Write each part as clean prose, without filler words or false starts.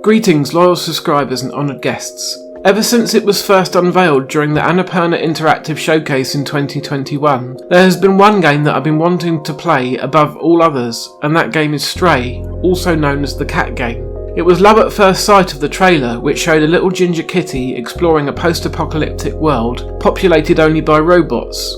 Greetings loyal subscribers and honoured guests. Ever since it was first unveiled during the Annapurna Interactive Showcase in 2021, there has been one game that I've been wanting to play above all others, and that game is Stray, also known as the cat game. It was love at first sight of the trailer, which showed a little ginger kitty exploring a post-apocalyptic world populated only by robots,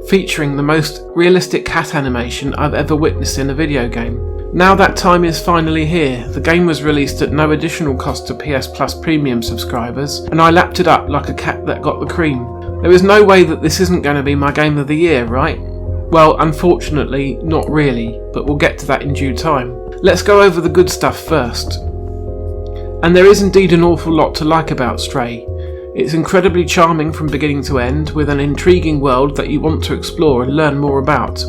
featuring the most realistic cat animation I've ever witnessed in a video game. Now that time is finally here. The game was released at no additional cost to PS Plus Premium subscribers, and I lapped it up like a cat that got the cream. There is no way that this isn't going to be my game of the year, right? Well, unfortunately, not really, but we'll get to that in due time. Let's go over the good stuff first. And there is indeed an awful lot to like about Stray. It's incredibly charming from beginning to end, with an intriguing world that you want to explore and learn more about.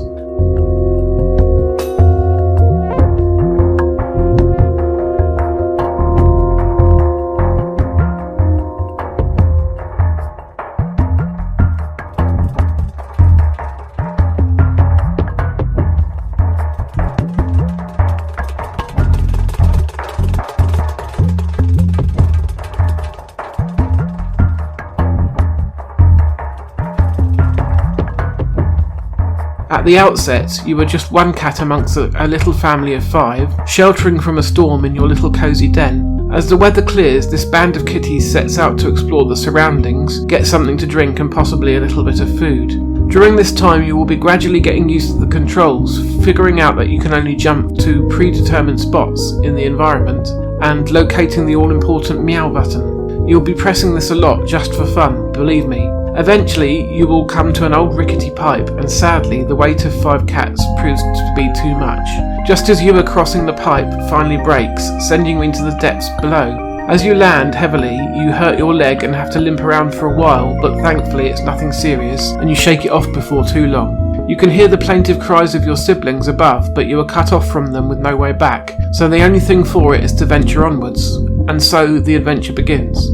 At the outset, you are just one cat amongst a little family of 5, sheltering from a storm in your little cosy den. As the weather clears, this band of kitties sets out to explore the surroundings, get something to drink and possibly a little bit of food. During this time you will be gradually getting used to the controls, figuring out that you can only jump to predetermined spots in the environment, and locating the all-important meow button. You'll be pressing this a lot just for fun, believe me. Eventually, you will come to an old rickety pipe, and sadly, the weight of 5 cats proves to be too much. Just as you are crossing the pipe, finally breaks, sending you into the depths below. As you land heavily, you hurt your leg and have to limp around for a while, but thankfully it's nothing serious, and you shake it off before too long. You can hear the plaintive cries of your siblings above, but you are cut off from them with no way back, so the only thing for it is to venture onwards, and so the adventure begins.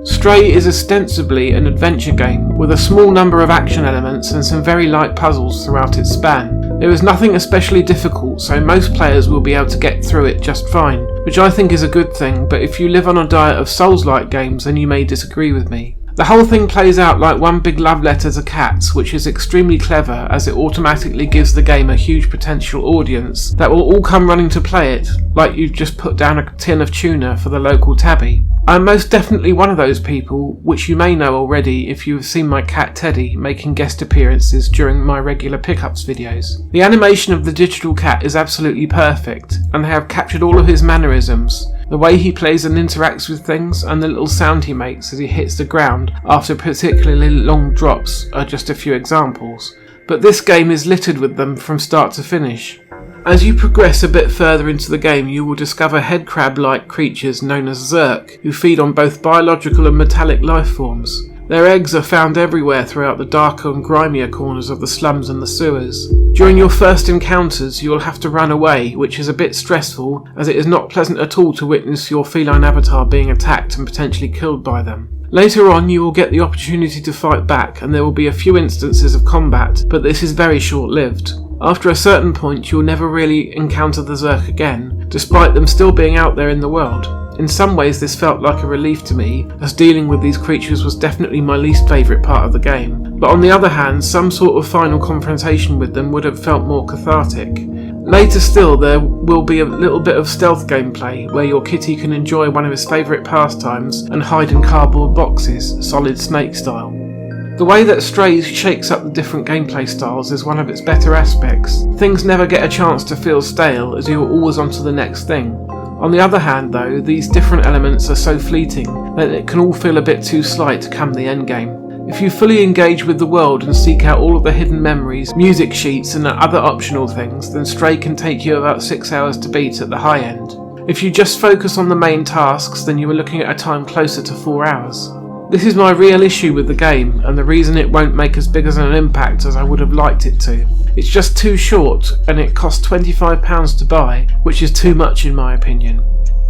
Stray is ostensibly an adventure game with a small number of action elements and some very light puzzles throughout its span. There is nothing especially difficult, so most players will be able to get through it just fine, which I think is a good thing, but if you live on a diet of Souls-like games then you may disagree with me. The whole thing plays out like one big love letter to cats, which is extremely clever as it automatically gives the game a huge potential audience that will all come running to play it, like you've just put down a tin of tuna for the local tabby. I'm most definitely one of those people, which you may know already if you have seen my cat Teddy making guest appearances during my regular pickups videos. The animation of the digital cat is absolutely perfect, and they have captured all of his mannerisms. The way he plays and interacts with things, and the little sound he makes as he hits the ground after particularly long drops are just a few examples. But this game is littered with them from start to finish. As you progress a bit further into the game, you will discover headcrab-like creatures known as Zerk, who feed on both biological and metallic life forms. Their eggs are found everywhere throughout the darker and grimier corners of the slums and the sewers. During your first encounters, you will have to run away, which is a bit stressful, as it is not pleasant at all to witness your feline avatar being attacked and potentially killed by them. Later on, you will get the opportunity to fight back, and there will be a few instances of combat, but this is very short-lived. After a certain point, you will never really encounter the Zerk again, despite them still being out there in the world. In some ways this felt like a relief to me, as dealing with these creatures was definitely my least favourite part of the game, but on the other hand, some sort of final confrontation with them would have felt more cathartic. Later still, there will be a little bit of stealth gameplay, where your kitty can enjoy one of his favourite pastimes and hide in cardboard boxes, Solid Snake style. The way that Stray shakes up the different gameplay styles is one of its better aspects. Things never get a chance to feel stale, as you are always on to the next thing. On the other hand though, these different elements are so fleeting that it can all feel a bit too slight come the endgame. If you fully engage with the world and seek out all of the hidden memories, music sheets and other optional things, then Stray can take you about 6 hours to beat at the high end. If you just focus on the main tasks, then you are looking at a time closer to 4 hours. This is my real issue with the game, and the reason it won't make as big as an impact as I would have liked it to. It's just too short, and it costs £25 to buy, which is too much in my opinion.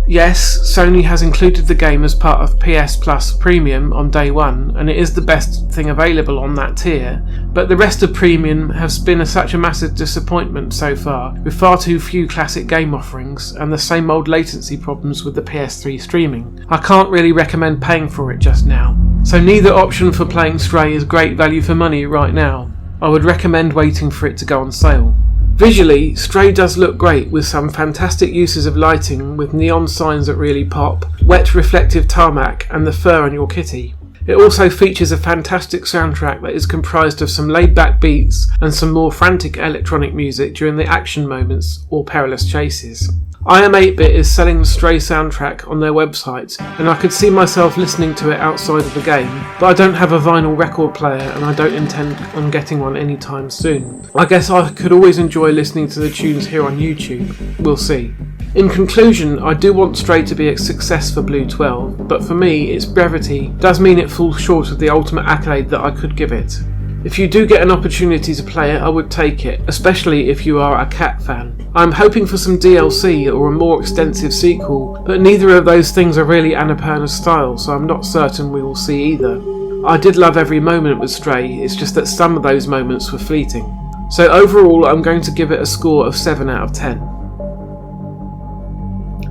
Yes, Sony has included the game as part of PS Plus Premium on day one, and it is the best thing available on that tier, but the rest of Premium has been such a massive disappointment so far, with far too few classic game offerings and the same old latency problems with the PS3 streaming. I can't really recommend paying for it just now. So neither option for playing Stray is great value for money right now. I would recommend waiting for it to go on sale. Visually, Stray does look great with some fantastic uses of lighting with neon signs that really pop, wet reflective tarmac and the fur on your kitty. It also features a fantastic soundtrack that is comprised of some laid-back beats and some more frantic electronic music during the action moments or perilous chases. IM8bit is selling the Stray soundtrack on their website, and I could see myself listening to it outside of the game, but I don't have a vinyl record player and I don't intend on getting one anytime soon. I guess I could always enjoy listening to the tunes here on YouTube. We'll see. In conclusion, I do want Stray to be a success for Blue 12, but for me, its brevity does mean it falls short of the ultimate accolade that I could give it. If you do get an opportunity to play it, I would take it, especially if you are a cat fan. I'm hoping for some DLC or a more extensive sequel, but neither of those things are really Annapurna's style, so I'm not certain we will see either. I did love every moment with Stray, it's just that some of those moments were fleeting. So overall, I'm going to give it a score of 7 out of 10.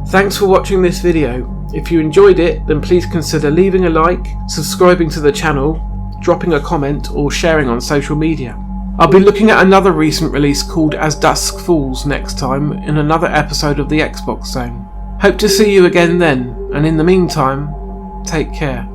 Thanks for watching this video. If you enjoyed it, then please consider leaving a like, subscribing to the channel, dropping a comment or sharing on social media. I'll be looking at another recent release called As Dusk Falls next time in another episode of the Xbox Zone. Hope to see you again then, and in the meantime, take care.